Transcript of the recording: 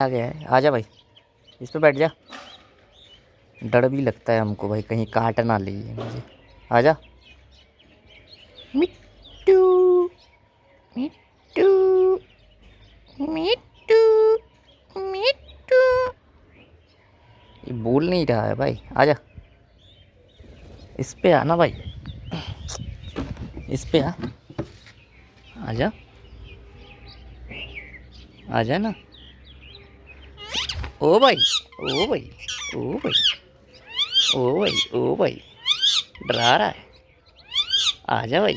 आ गया है, आजा भाई, इस पे बैठ जा। डर भी लगता है हमको भाई, कहीं काट ना ले ये मुझे। आजा मिट्टू, मिट्टू, मिट्टू, मिट्टू। ये बोल नहीं रहा है भाई, आजा। इस पे आना भाई, इस पे आ, आजा, आजा ना। ओ भाई, ओ भाई, ओ भाई, ओ भाई, ओ भाई, डरा रहा है, आजा भाई।